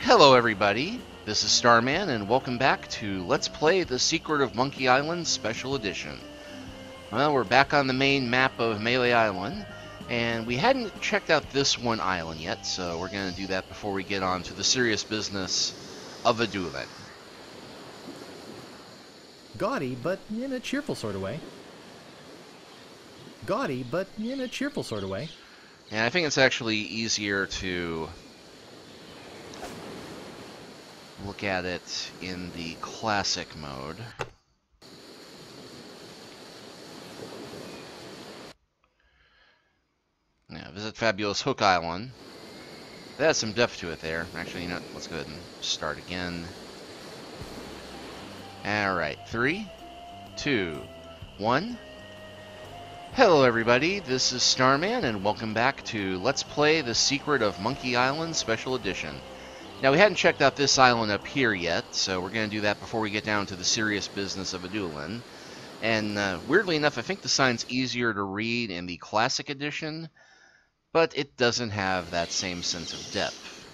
Hello everybody, this is Starman and welcome back to Let's Play The Secret of Monkey Island Special Edition. Well, we're back on the main map of Melee Island, and we hadn't checked out this one island yet, so we're going to do that before we get on to the serious business of a dueling. Gaudy, but in a cheerful sort of way. Gaudy, but in a cheerful sort of way. And I think it's actually easier to look at it in the classic mode. Now, visit Fabulous Hook Island. That has some depth to it there. Actually, you know, let's go ahead and start again. Alright, 3, 2, 1. Hello everybody, this is Starman and welcome back to Let's Play The Secret of Monkey Island Special Edition. Now, we hadn't checked out this island up here yet, so we're going to do that before we get down to the serious business of a dueling. And weirdly enough, I think the sign's easier to read in the classic edition, but it doesn't have that same sense of depth.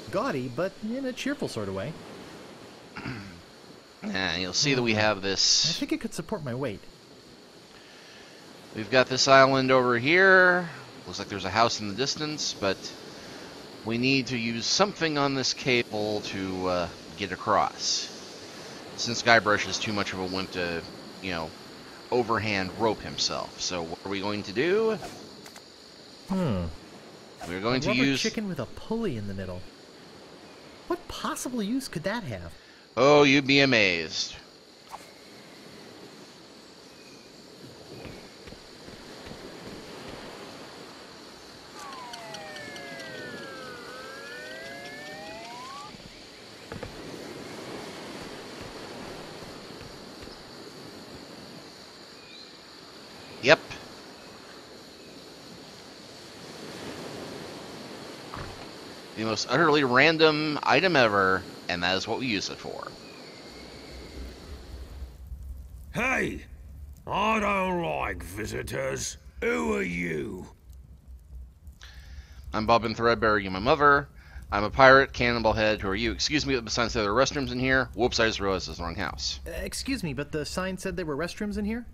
Gaudy, but in a cheerful sort of way. And you'll see that we have this. I think it could support my weight. We've got this island over here. Looks like there's a house in the distance, but we need to use something on this cable to get across. Since Guybrush is too much of a wimp to, you know, overhand rope himself. So what are we going to do? We're going to use chicken with a pulley in the middle. What possible use could that have? Oh, you'd be amazed. Yep. The most utterly random item ever, and that is what we use it for. Hey! I don't like visitors. Who are you? I'm Bobbin Threadbare, you my mother. I'm a pirate, Cannonball Head. Who are you? Excuse me, but besides there are restrooms in here. Whoops, I just realized it's the wrong house. Excuse me, but the sign said there were restrooms in here?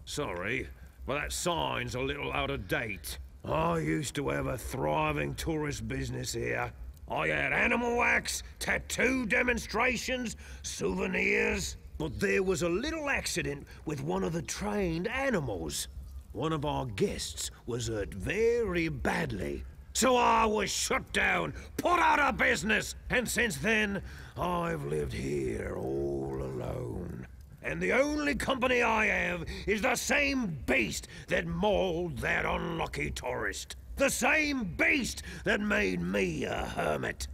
Sorry, but that sign's a little out of date. I used to have a thriving tourist business here. I had animal wax, tattoo demonstrations, souvenirs. But there was a little accident with one of the trained animals. One of our guests was hurt very badly. So I was shut down, put out of business. And since then, I've lived here all alone. And the only company I have is the same beast that mauled that unlucky tourist. The same beast that made me a hermit.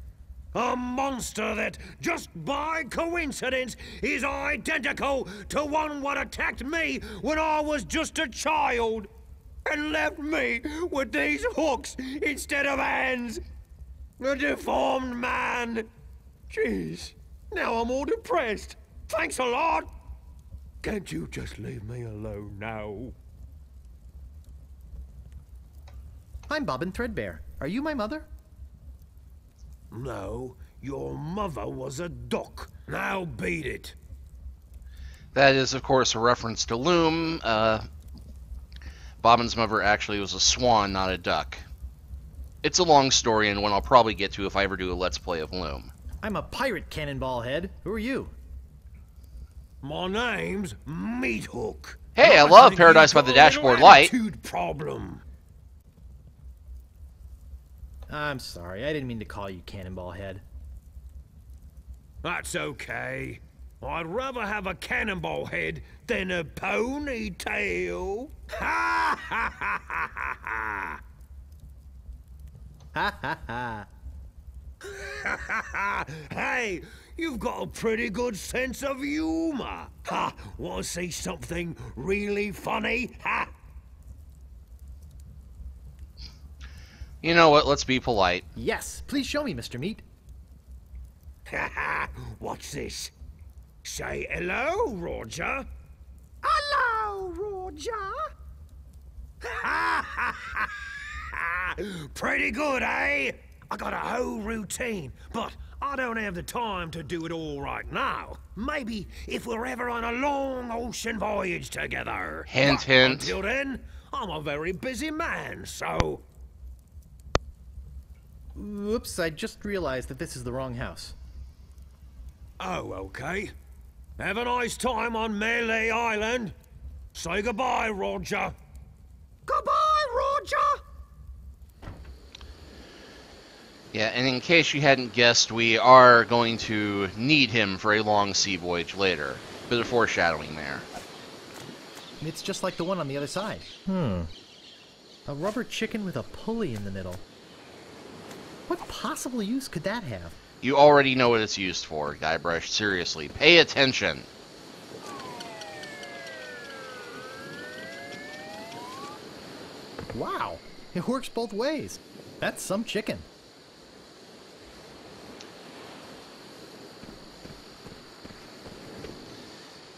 A monster that, just by coincidence, is identical to one what attacked me when I was just a child. And left me with these hooks instead of hands. A deformed man. Jeez, now I'm all depressed. Thanks a lot. Can't you just leave me alone now? I'm Bobbin Threadbare. Are you my mother? No, your mother was a duck. Now beat it. That is, of course, a reference to Loom. Bobbin's mother actually was a swan, not a duck. It's a long story and one I'll probably get to if I ever do a Let's Play of Loom. I'm a pirate, Cannonball Head. Who are you? My name's Meat Hook. Hey, I love Paradise by the Dashboard Light. Problem. I'm sorry, I didn't mean to call you Cannonball Head. That's okay. I'd rather have a cannonball head than a ponytail. Ha ha ha ha ha! Ha ha ha! Ha ha ha! Hey, you've got a pretty good sense of humor. Ha! Want to see something really funny? Ha! You know what? Let's be polite. Yes, please show me, Mr. Meat. Ha ha! What's this? Say hello, Roger. Hello, Roger. Ha ha ha Pretty good, eh? I got a whole routine, but I don't have the time to do it all right now. Maybe if we're ever on a long ocean voyage together. Hint, But hint. until then, I'm a very busy man, so... Whoops, I just realized that this is the wrong house. Oh, okay. Have a nice time on Melee Island. Say goodbye, Roger. Goodbye, Roger! Yeah, and in case you hadn't guessed, we are going to need him for a long sea voyage later. Bit of foreshadowing there. It's just like the one on the other side. A rubber chicken with a pulley in the middle. What possible use could that have? You already know what it's used for, Guybrush. Seriously, pay attention. Wow, it works both ways. That's some chicken.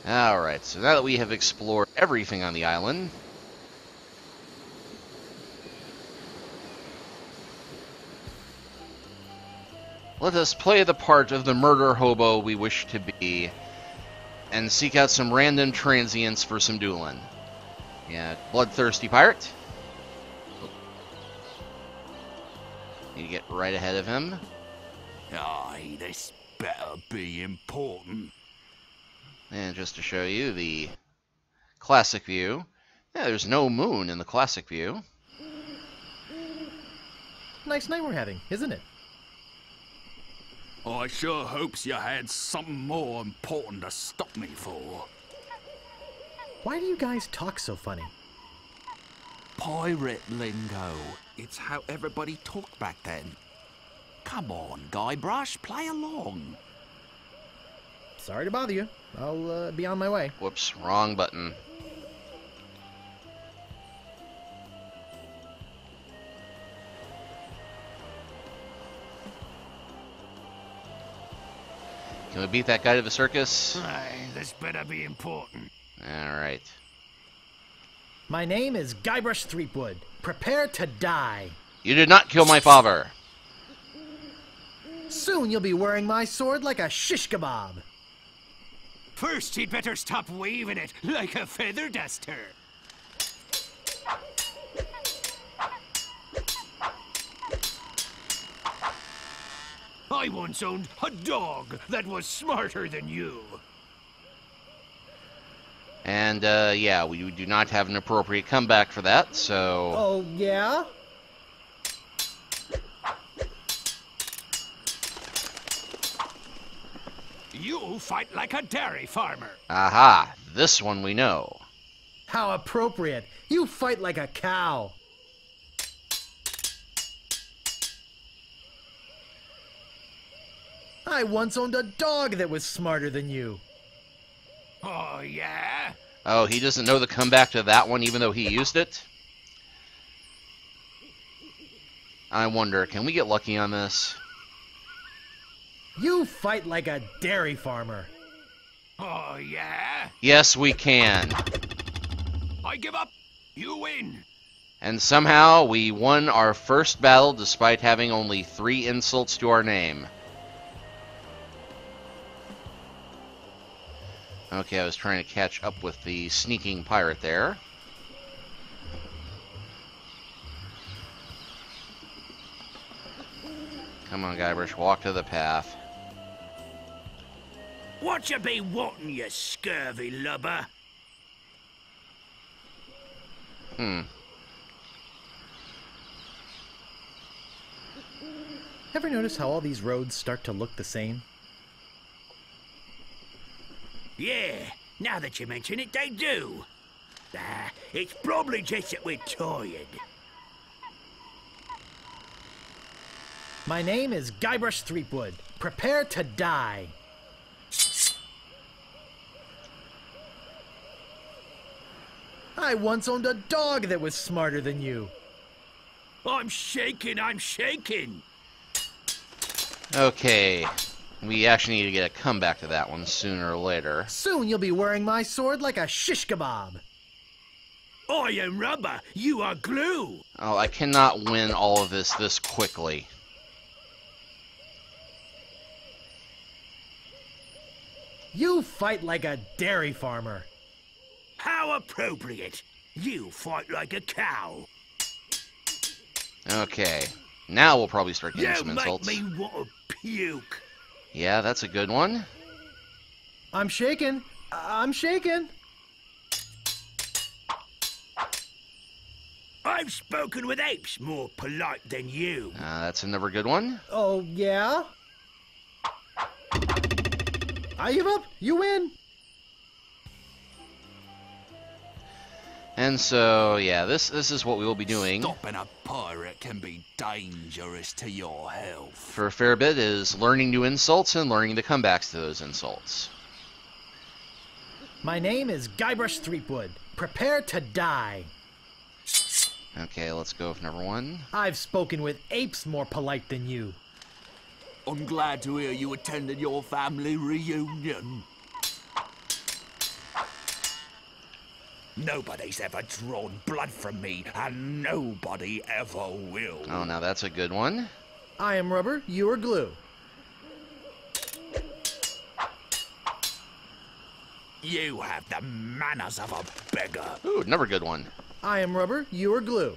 Alright, so now that we have explored everything on the island, let us play the part of the murder hobo we wish to be and seek out some random transients for some dueling. Yeah, bloodthirsty pirate. Need to get right ahead of him. Aye, this better be important. And just to show you the classic view, yeah, there's no moon in the classic view. Nice night we're having, isn't it? I sure hopes you had something more important to stop me for. Why do you guys talk so funny? Pirate lingo. It's how everybody talked back then. Come on, Guybrush, play along. Sorry to bother you. I'll be on my way. Whoops, wrong button. Can we beat that guy to the circus? Aye, this better be important. Alright. My name is Guybrush Threepwood. Prepare to die. You did not kill my father. Soon you'll be wearing my sword like a shish kebab. First, he'd better stop waving it like a feather duster. I once owned a dog that was smarter than you. And, yeah, we do not have an appropriate comeback for that, so... Oh, yeah? You fight like a dairy farmer. Aha, this one we know. How appropriate. You fight like a cow. I once owned a dog that was smarter than you. Oh, yeah? Oh, he doesn't know the comeback to that one even though he used it? I wonder, can we get lucky on this? You fight like a dairy farmer. Oh, yeah? Yes, we can. I give up. You win. And somehow we won our first battle despite having only 3 insults to our name. Okay, I was trying to catch up with the sneaking pirate there. Come on, Guybrush, walk to the path. What you be wanting, you scurvy lubber? Ever notice how all these roads start to look the same? Yeah, now that you mention it, they do. It's probably just that we're tired. My name is Guybrush Threepwood. Prepare to die. I once owned a dog that was smarter than you. I'm shaking, I'm shaking. Okay, we actually need to get a comeback to that one sooner or later. Soon you'll be wearing my sword like a shish kebab. I am rubber, you are glue. Oh, I cannot win all of this quickly. You fight like a dairy farmer. How appropriate. You fight like a cow. Okay. Now we'll probably start getting You some make insults. me want to puke. Yeah, that's a good one. I'm shaking. I'm shaking. I've spoken with apes more polite than you. That's another good one. Oh, yeah? I give up. You win. And so, yeah, this is what we will be doing Stopping a pirate can be dangerous to your health. for a fair bit, is learning new insults and learning the comebacks to those insults. My name is Guybrush Threepwood. Prepare to die. Okay, let's go with number one. I've spoken with apes more polite than you. I'm glad to hear you attended your family reunion. Nobody's ever drawn blood from me, and nobody ever will. Oh, now that's a good one. I am rubber, you are glue. You have the manners of a beggar. Ooh, another good one. I am rubber, you are glue.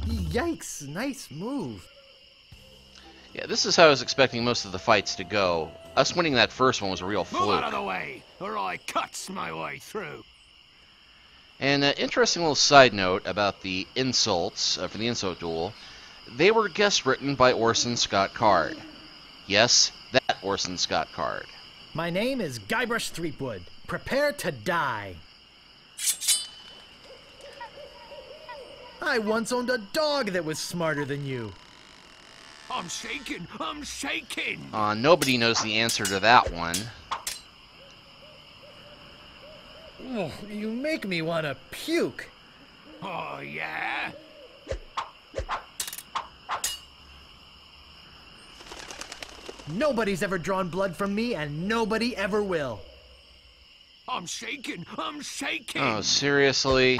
Yikes, nice move. Yeah, this is how I was expecting most of the fights to go. Us winning that first one was a real Move out of fluke. the way, or I cuts my way through. And an interesting little side note about the insults for the insult duel. They were guest written by Orson Scott Card. Yes, that Orson Scott Card. My name is Guybrush Threepwood. Prepare to die. I once owned a dog that was smarter than you. I'm shaking, I'm shaking. Nobody knows the answer to that one. Oh, you make me want to puke. Oh, yeah? Nobody's ever drawn blood from me, and nobody ever will. I'm shaking, I'm shaking. Oh, seriously?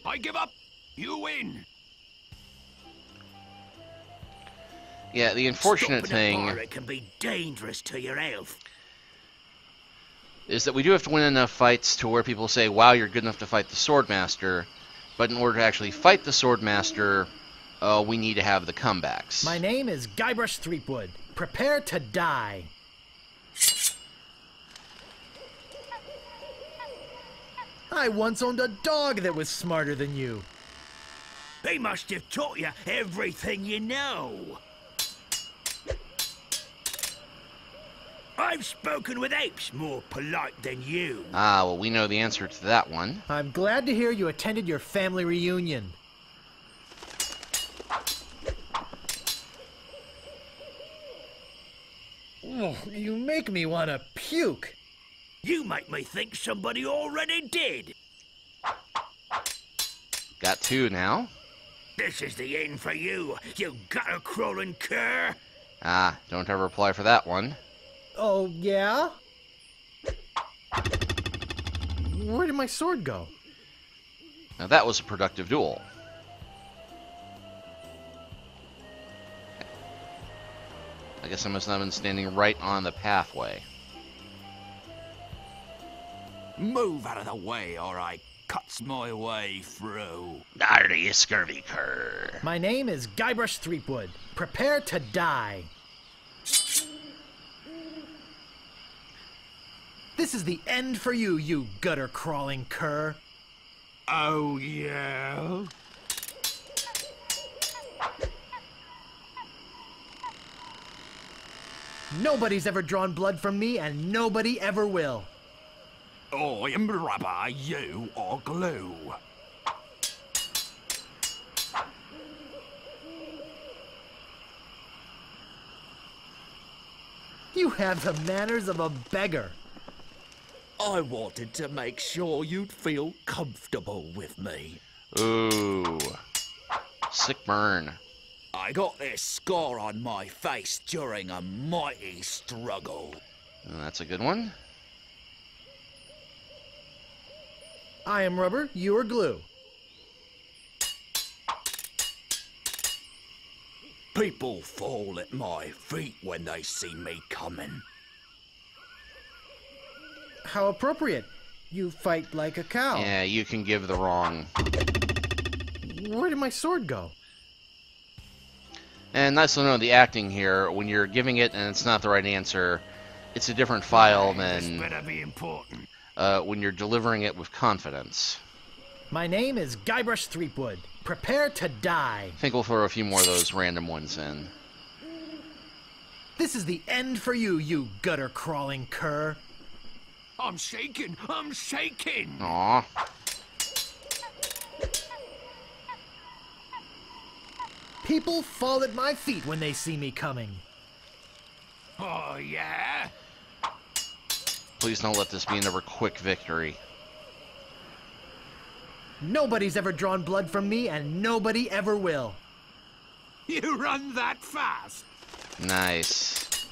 I give up. You win. Yeah, the unfortunate thing It can be dangerous to your health. is that we do have to win enough fights to where people say, wow, you're good enough to fight the Swordmaster, but in order to actually fight the Swordmaster, we need to have the comebacks. My name is Guybrush Threepwood. Prepare to die. I once owned a dog that was smarter than you. They must have taught you everything you know. I've spoken with apes more polite than you. Well, we know the answer to that one. I'm glad to hear you attended your family reunion. Oh, you make me want to puke. You make me think somebody already did. Got two now. This is the end for you, you gutter-crawling cur. Don't ever apply for that one. Oh, yeah? Where did my sword go? Now that was a productive duel. I guess I must not have been standing right on the pathway. Move out of the way, or I cuts my way through. Arr, you scurvy cur. My name is Guybrush Threepwood. Prepare to die. This is the end for you, you gutter-crawling cur. Oh, yeah? Nobody's ever drawn blood from me, and nobody ever will. I am rubber, you are glue. You have the manners of a beggar. I wanted to make sure you'd feel comfortable with me. Ooh. Sick burn. I got this scar on my face during a mighty struggle. That's a good one. I am rubber, you are glue. People fall at my feet when they see me coming. How appropriate. You fight like a cow. Yeah, you can give the wrong. Where did my sword go? And nice to know the acting here. When you're giving it and it's not the right answer, it's a different file This than better be important. when you're delivering it with confidence. My name is Guybrush Threepwood. Prepare to die. I think we'll throw a few more of those random ones in. This is the end for you, you gutter-crawling cur. I'm shaking! I'm shaking! Aw. People fall at my feet when they see me coming. Oh, yeah? Please don't let this be another quick victory. Nobody's ever drawn blood from me, and nobody ever will. You run that fast? Nice.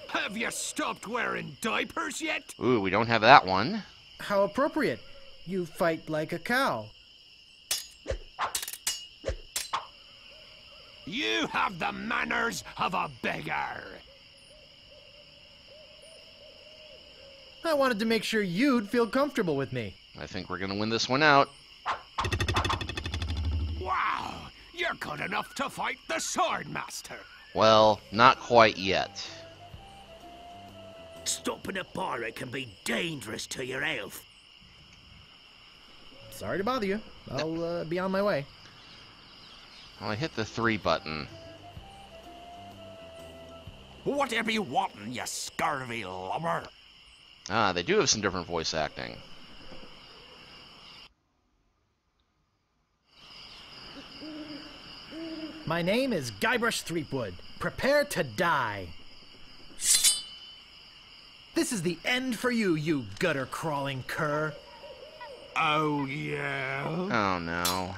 Have you stopped wearing diapers yet? Ooh, we don't have that one. How appropriate. You fight like a cow. You have the manners of a beggar. I wanted to make sure you'd feel comfortable with me. I think we're gonna win this one out. Wow, you're good enough to fight the sword master. Well, not quite yet. Stopping a pirate can be dangerous to your health. Sorry to bother you. I'll be on my way. Well, I hit the 3 button. Whatever you want, you scurvy lubber. Ah, they do have some different voice acting. My name is Guybrush Threepwood. Prepare to die. This is the end for you, you gutter-crawling cur. Oh, yeah? Oh no.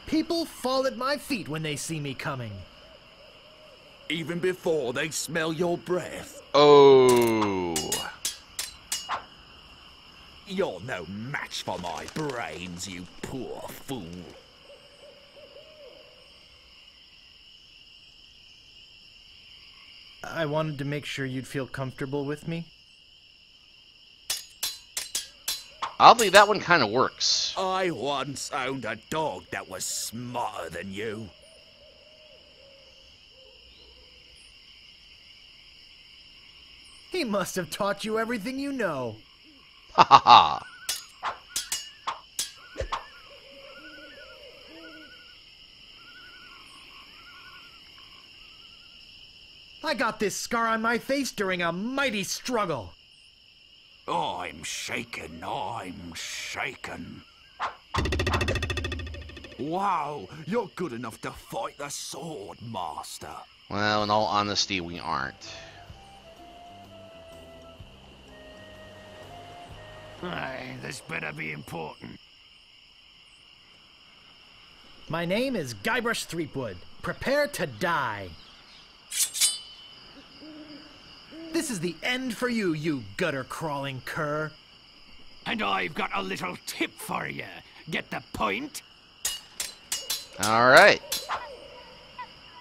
People fall at my feet when they see me coming. Even before they smell your breath. Oh. You're no match for my brains, you poor fool. I wanted to make sure you'd feel comfortable with me. Oddly, that one kind of works. I once owned a dog that was smarter than you. He must have taught you everything you know. Ha ha ha. I got this scar on my face during a mighty struggle. I'm shaken, I'm shaken. Wow, you're good enough to fight the sword master. Well, in all honesty, we aren't. Aye, this better be important. My name is Guybrush Threepwood. Prepare to die. This is the end for you, you gutter-crawling cur. And I've got a little tip for you. Get the point? All right.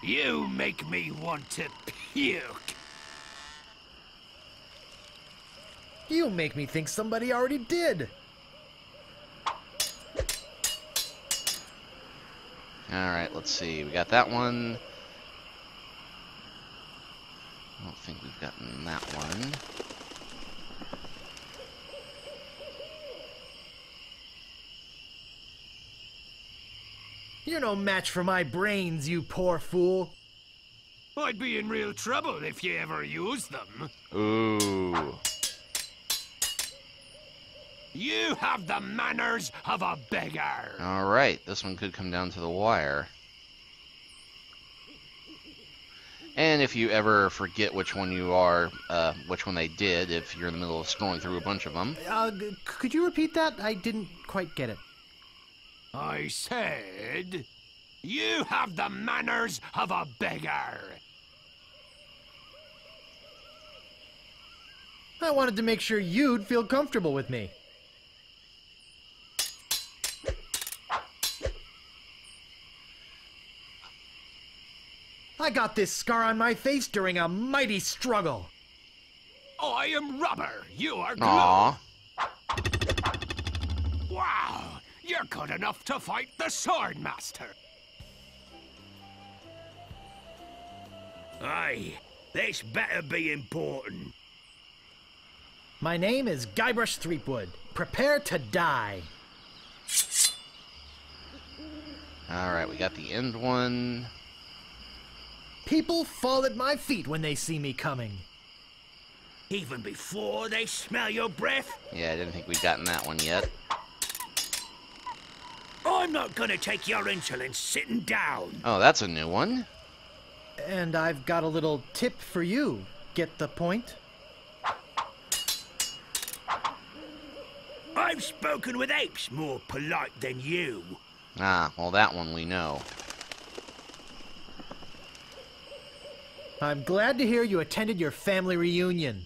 You make me want to puke. You make me think somebody already did. All right, let's see. We got that one. I don't think we've gotten that one. You're no match for my brains, you poor fool. I'd be in real trouble if you ever used them. Ooh. You have the manners of a beggar. All right, this one could come down to the wire. And if you ever forget which one you are, which one they did, if you're in the middle of scrolling through a bunch of them. Could you repeat that? I didn't quite get it. I said, you have the manners of a beggar. I wanted to make sure you'd feel comfortable with me. I got this scar on my face during a mighty struggle. I am rubber. You are glue. Aw. Wow, you're good enough to fight the Swordmaster. Aye, this better be important. My name is Guybrush Threepwood. Prepare to die. Alright, we got the end one. People fall at my feet when they see me coming. Even before they smell your breath? Yeah, I didn't think we'd gotten that one yet. I'm not gonna take your insolence sitting down. Oh, that's a new one. And I've got a little tip for you. Get the point? I've spoken with apes more polite than you. Ah, well, that one we know. I'm glad to hear you attended your family reunion.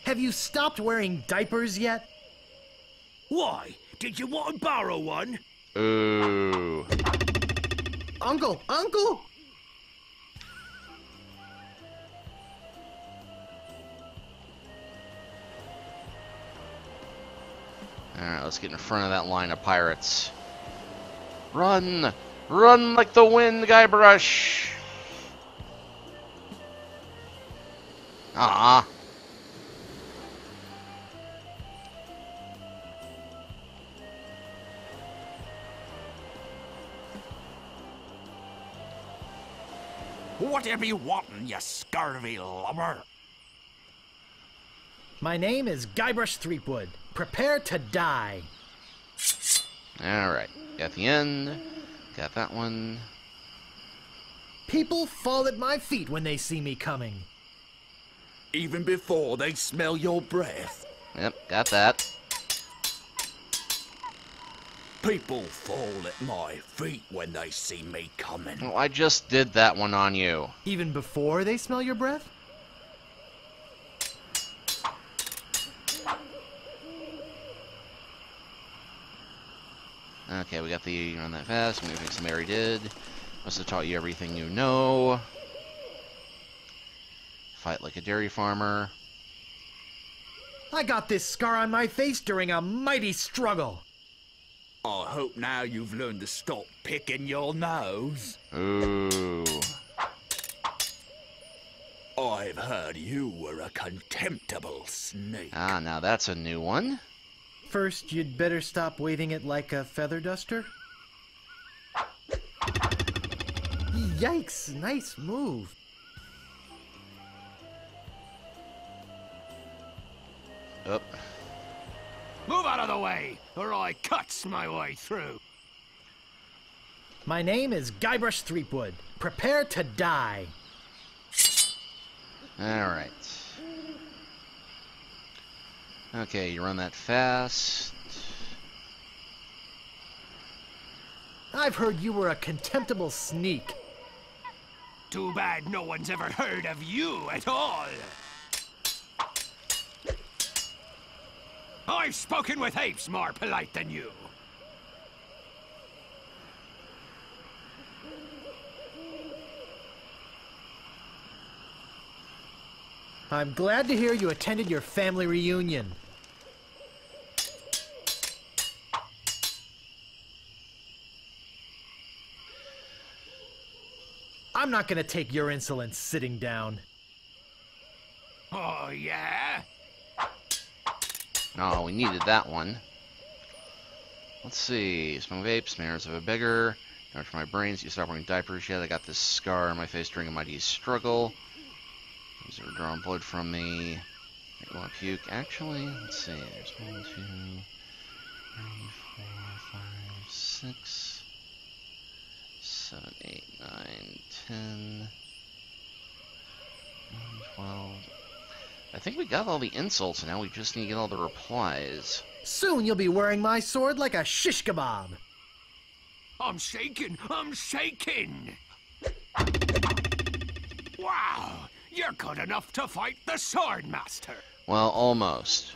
Have you stopped wearing diapers yet? Why? Did you want to borrow one? Ooh. Uncle! Uncle! Alright, let's get in front of that line of pirates. Run! Run like the wind, Guybrush! Ah. Whatever you wantin', you scurvy lubber? My name is Guybrush Threepwood. Prepare to die. Alright, got the end. Got that one. People fall at my feet when they see me coming. Even before they smell your breath? Yep, got that. People fall at my feet when they see me coming. Well, I just did that one on you. Even before they smell your breath? Okay, we got the run that fast. Maybe some Mary did. Must have taught you everything you know. Fight like a dairy farmer. I got this scar on my face during a mighty struggle. I hope now you've learned to stop picking your nose. Ooh. I've heard you were a contemptible snake. Ah, now that's a new one. First, you'd better stop waving it like a feather duster. Yikes, nice move. Oh. Move out of the way, or I cuts my way through. My name is Guybrush Threepwood. Prepare to die. Alright. Okay, you run that fast. I've heard you were a contemptible sneak. Too bad no one's ever heard of you at all. I've spoken with apes more polite than you. I'm glad to hear you attended your family reunion. I'm not gonna take your insolence sitting down. Oh, yeah? Oh, we needed that one. Let's see. Smoke vape, smears of a beggar. Damage for my brains. You stop wearing diapers yet. I got this scar on my face during a mighty struggle. These are drawing blood from me. I want to puke. Actually, let's see. There's 1, 2, 3, 4, 5, 6, 7, 8, 9, 10, 11, 12. I think we got all the insults now. We just need to get all the replies. Soon you'll be wearing my sword like a shish kebab. I'm shaking! I'm shaking! Wow! You're good enough to fight the Swordmaster! Well, almost.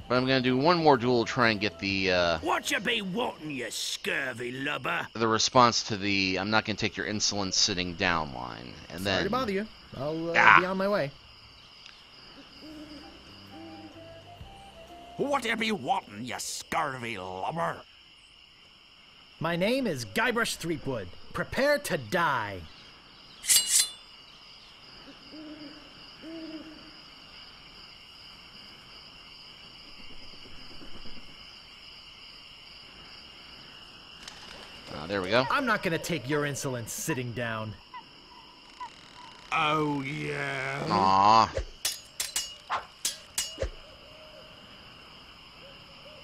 But I'm gonna do one more duel to try and get the, What you be wanting, you scurvy lubber? the response to the "I'm not gonna take your insolence sitting down" line. And then... Sorry to bother you. I'll be on my way. What you be wanting, you scurvy lubber? My name is Guybrush Threepwood. Prepare to die. There we go. I'm not gonna take your insolence sitting down. Oh, yeah? Aww.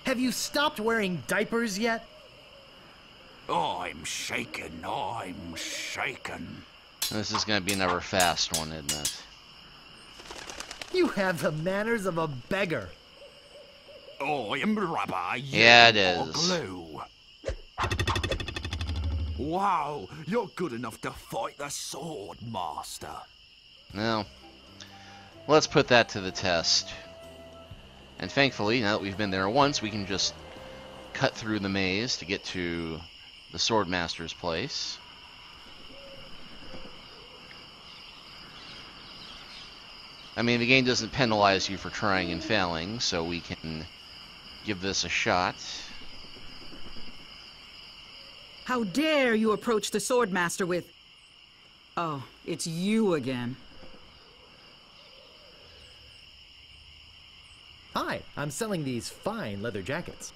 Have you stopped wearing diapers yet? I'm shaking, I'm shaking. This is gonna be another fast one, isn't it? You have the manners of a beggar. I'm rubber, Yeah, it you are is. glue. Wow, you're good enough to fight the Swordmaster. Well, let's put that to the test. And thankfully, now that we've been there once, we can just cut through the maze to get to the Swordmaster's place. I mean, the game doesn't penalize you for trying and failing, so we can give this a shot. How dare you approach the Swordmaster with... Oh, it's you again. Hi, I'm selling these fine leather jackets.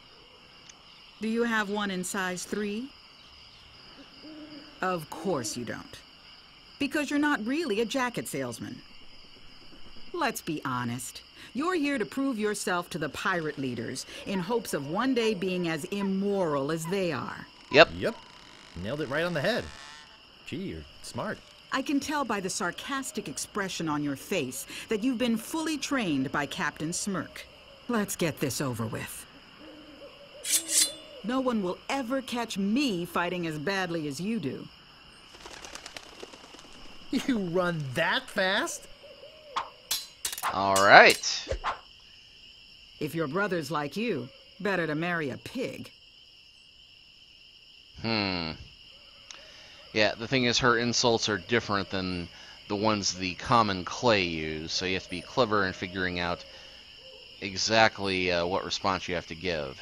Do you have one in size 3? Of course you don't. Because you're not really a jacket salesman. Let's be honest. You're here to prove yourself to the pirate leaders in hopes of one day being as immoral as they are. Yep. Yep. Nailed it right on the head. Gee, you're smart. I can tell by the sarcastic expression on your face that you've been fully trained by Captain Smirk. Let's get this over with. No one will ever catch me fighting as badly as you do. You run that fast? Alright. If your brother's like you, better to marry a pig. Yeah, the thing is, her insults are different than the ones the common clay use, so you have to be clever in figuring out exactly what response you have to give.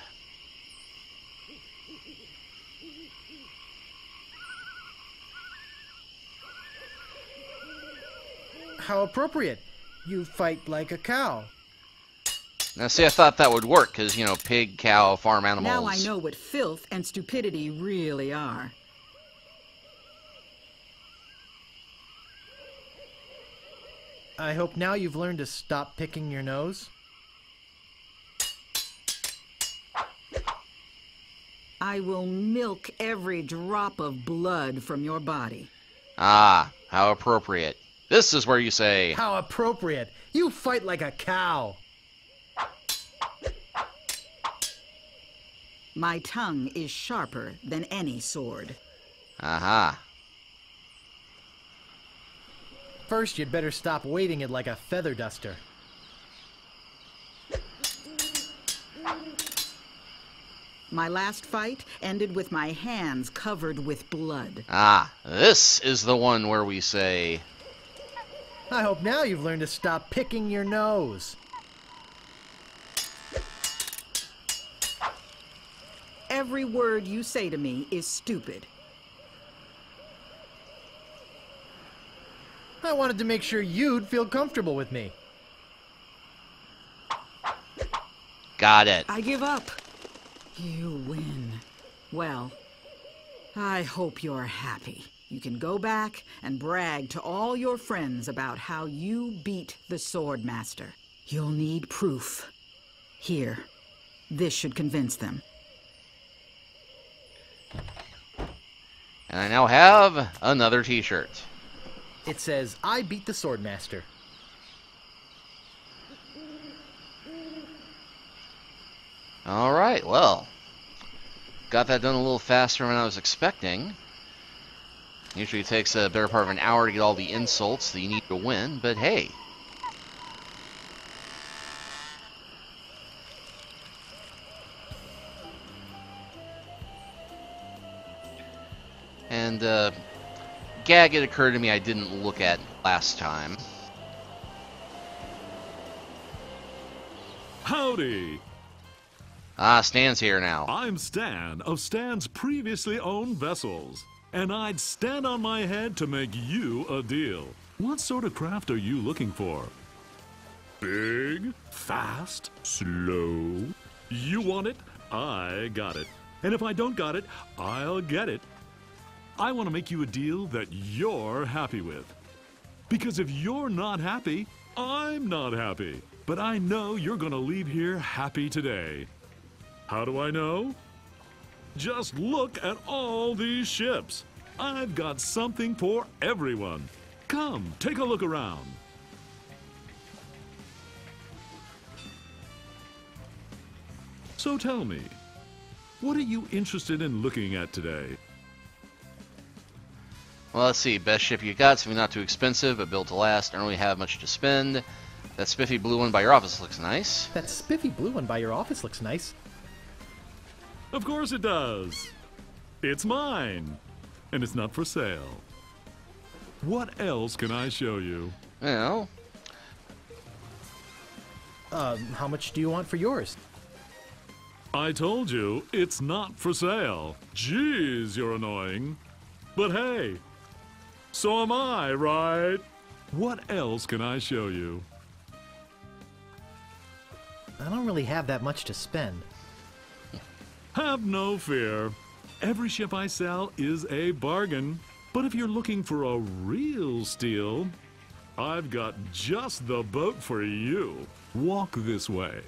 How appropriate. You fight like a cow. Now, see, I thought that would work, because, you know, pig, cow, farm animals... Now I know what filth and stupidity really are. I hope now you've learned to stop picking your nose. I will milk every drop of blood from your body. Ah, how appropriate. This is where you say... How appropriate. You fight like a cow. My tongue is sharper than any sword. Aha. First, you'd better stop waving it like a feather duster. My last fight ended with my hands covered with blood. Ah, this is the one where we say... I hope now you've learned to stop picking your nose. Every word you say to me is stupid. I wanted to make sure you'd feel comfortable with me. Got it. I give up. You win. Well, I hope you're happy. You can go back and brag to all your friends about how you beat the Swordmaster. You'll need proof. Here, this should convince them. And I now have another t-shirt. It says, I beat the Swordmaster. All right, well, got that done a little faster than I was expecting. Usually it takes a better part of an hour to get all the insults that you need to win, but hey. And gag, it occurred to me I didn't look at last time. Howdy! Ah, Stan's here now. I'm Stan of Stan's previously owned vessels, and I'd stand on my head to make you a deal. What sort of craft are you looking for? Big, fast, slow? You want it? I got it. And if I don't got it, I'll get it. I want to make you a deal that you're happy with. Because if you're not happy, I'm not happy. But I know you're going to leave here happy today. How do I know? Just look at all these ships. I've got something for everyone. Come, take a look around. So tell me, what are you interested in looking at today? Well, let's see. Best ship you got, something not too expensive, but built to last. Don't really have much to spend. That spiffy blue one by your office looks nice. That spiffy blue one by your office looks nice. Of course it does. It's mine. And it's not for sale. What else can I show you? Well, How much do you want for yours? I told you, it's not for sale. Jeez, you're annoying. But hey, so am I, right? What else can I show you? I don't really have that much to spend. Have no fear. Every ship I sell is a bargain. But if you're looking for a real steal, I've got just the boat for you. Walk this way.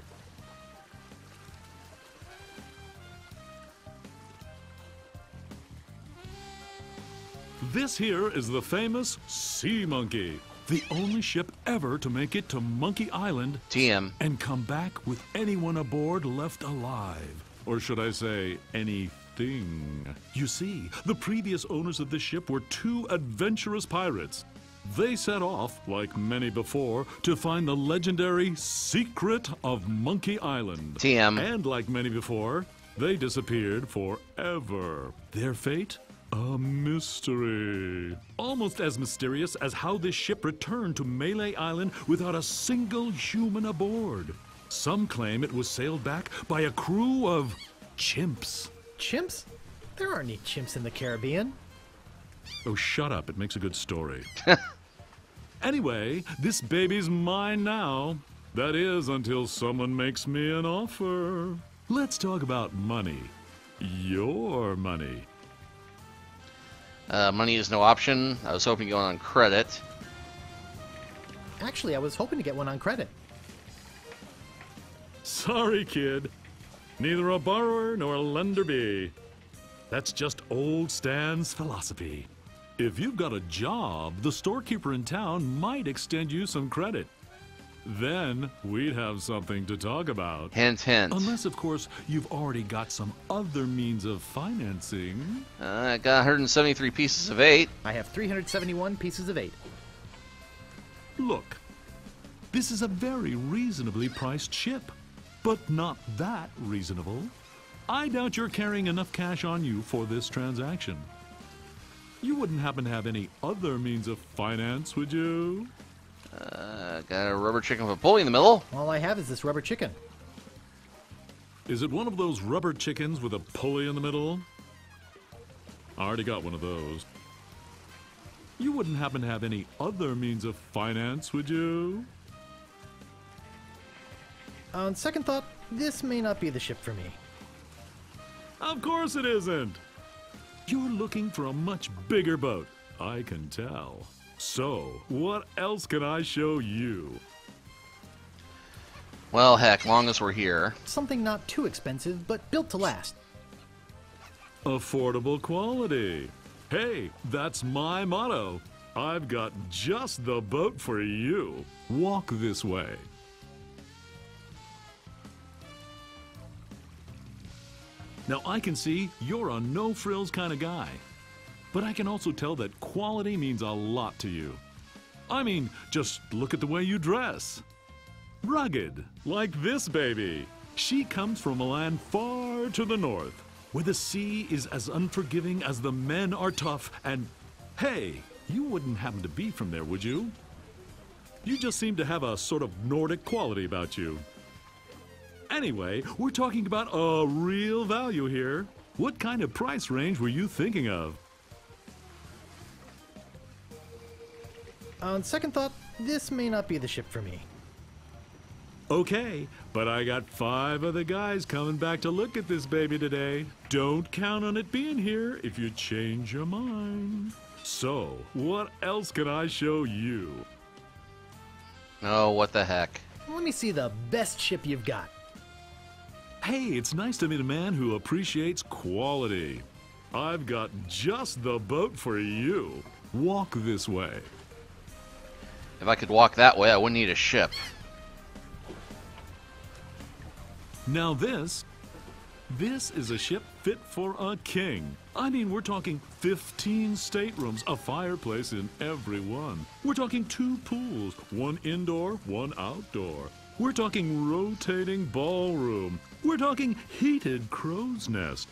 This here is the famous Sea Monkey, the only ship ever to make it to Monkey Island TM. and come back with anyone aboard left alive. Or should I say, anything. You see, the previous owners of this ship were two adventurous pirates. They set off, like many before, to find the legendary secret of Monkey Island. TM. And like many before, they disappeared forever. Their fate? A mystery. Almost as mysterious as how this ship returned to Malay Island without a single human aboard. Some claim it was sailed back by a crew of chimps. Chimps? There aren't any chimps in the Caribbean. Oh, shut up. It makes a good story. Anyway, this baby's mine now. That is, until someone makes me an offer. Let's talk about money. Your money. Money is no option. I was hoping going on credit. Actually, I was hoping to get one on credit. Sorry, kid. Neither a borrower nor a lender be. That's just old Stan's philosophy. If you've got a job, the storekeeper in town might extend you some credit. Then we'd have something to talk about. Hint, hint. Unless, of course, you've already got some other means of financing. I got 173 pieces of 8. I have 371 pieces of 8. Look, this is a very reasonably priced ship, but not that reasonable. I doubt you're carrying enough cash on you for this transaction. You wouldn't happen to have any other means of finance, would you? Got a rubber chicken with a pulley in the middle. All I have is this rubber chicken. Is it one of those rubber chickens with a pulley in the middle? I already got one of those. You wouldn't happen to have any other means of finance, would you? On second thought, this may not be the ship for me. Of course it isn't. You're looking for a much bigger boat, I can tell. So, what else can I show you? Well, heck, long as we're here. Something not too expensive, but built to last. Affordable quality. Hey, that's my motto. I've got just the boat for you. Walk this way. Now, I can see you're a no-frills kind of guy. But I can also tell that quality means a lot to you. I mean, just look at the way you dress. Rugged, like this baby. She comes from a land far to the north, where the sea is as unforgiving as the men are tough, and hey, you wouldn't happen to be from there, would you? You just seem to have a sort of Nordic quality about you. Anyway, we're talking about a real value here. What kind of price range were you thinking of? On second thought, this may not be the ship for me. Okay, but I got 5 of the guys coming back to look at this baby today. Don't count on it being here if you change your mind. So, what else can I show you? Oh, what the heck. Let me see the best ship you've got. Hey, it's nice to meet a man who appreciates quality. I've got just the boat for you. Walk this way. If I could walk that way, I wouldn't need a ship. Now this is a ship fit for a king. I mean, we're talking 15 staterooms, a fireplace in every one. We're talking 2 pools, 1 indoor, 1 outdoor. We're talking rotating ballroom. We're talking heated crow's nest.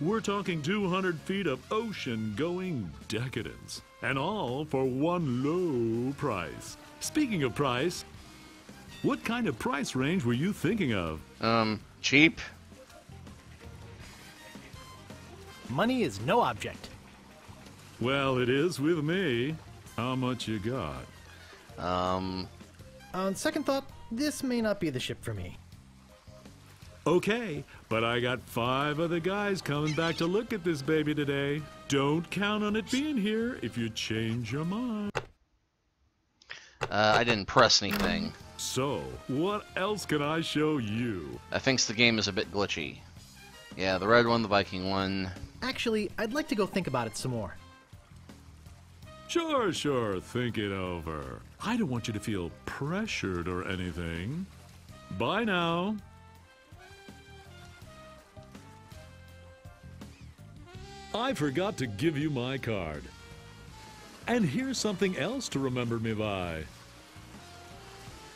We're talking 200 feet of ocean-going decadence. And all for one low price. Speaking of price, what kind of price range were you thinking of? Cheap? Money is no object. Well, it is with me. How much you got? On second thought, this may not be the ship for me. Okay, but I got 5 of the guys coming back to look at this baby today. Don't count on it being here if you change your mind. I didn't press anything. So, what else can I show you? I think the game is a bit glitchy. Yeah, the red one, the Viking one. Actually, I'd like to go think about it some more. Sure, think it over. I don't want you to feel pressured or anything. Bye now. I forgot to give you my card. And here's something else to remember me by.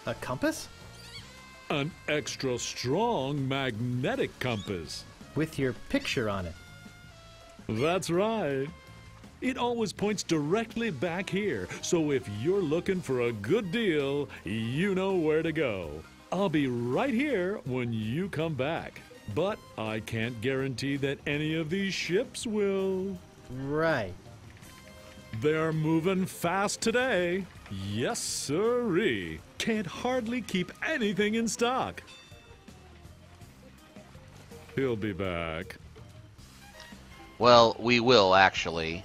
A compass? An extra strong magnetic compass. With your picture on it. That's right. It always points directly back here, so if you're looking for a good deal, you know where to go. I'll be right here when you come back. But I can't guarantee that any of these ships will. Right. They're moving fast today. Yes, sirree. Can't hardly keep anything in stock. He'll be back. Well, we will, actually.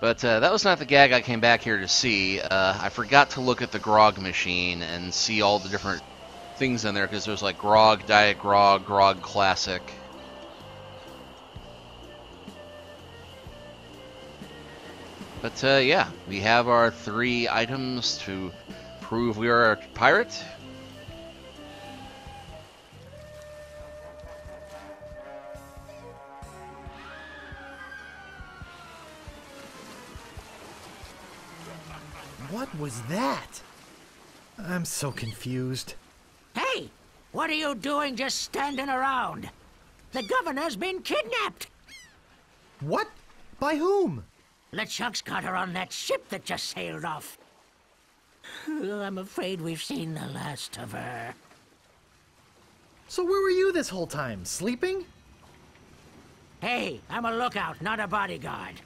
But that was not the gag I came back here to see. I forgot to look at the grog machine and see all the different things in there, because there's like grog, diet grog, grog classic. But yeah, we have our 3 items to prove we are a pirate. What was that? I'm so confused. Hey, what are you doing just standing around? The governor's been kidnapped. What? By whom? LeChuck's got her on that ship that just sailed off. I'm afraid we've seen the last of her. So where were you this whole time? Sleeping? Hey, I'm a lookout, not a bodyguard.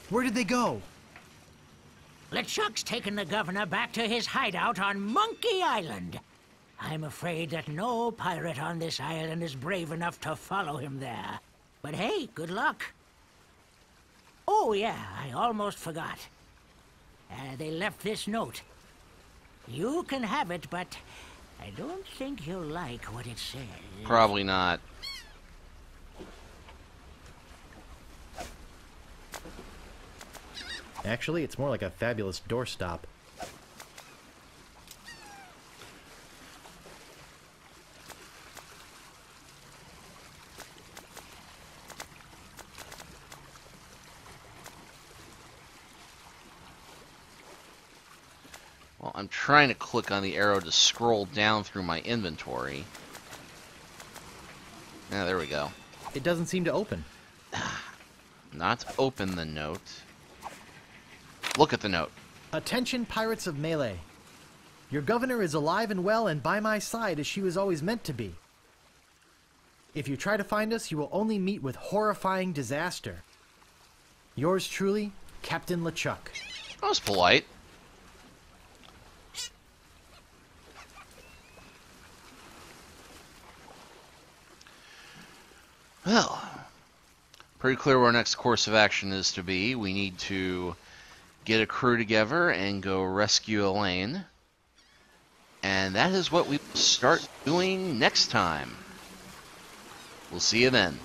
Where did they go? LeChuck's taken the governor back to his hideout on Monkey Island. I'm afraid that no pirate on this island is brave enough to follow him there. But hey, good luck. Oh yeah, I almost forgot. They left this note. You can have it, but I don't think you'll like what it says. Probably not. Actually, it's more like a fabulous doorstop. I'm trying to click on the arrow to scroll down through my inventory. Yeah, there we go. It doesn't seem to open. Not open the note. Look at the note. Attention, pirates of Melee. Your governor is alive and well and by my side as she was always meant to be. If you try to find us, you will only meet with horrifying disaster. Yours truly, Captain LeChuck. That was polite. Well, pretty clear where our next course of action is to be. We need to get a crew together and go rescue Elaine. And that is what we will start doing next time. We'll see you then.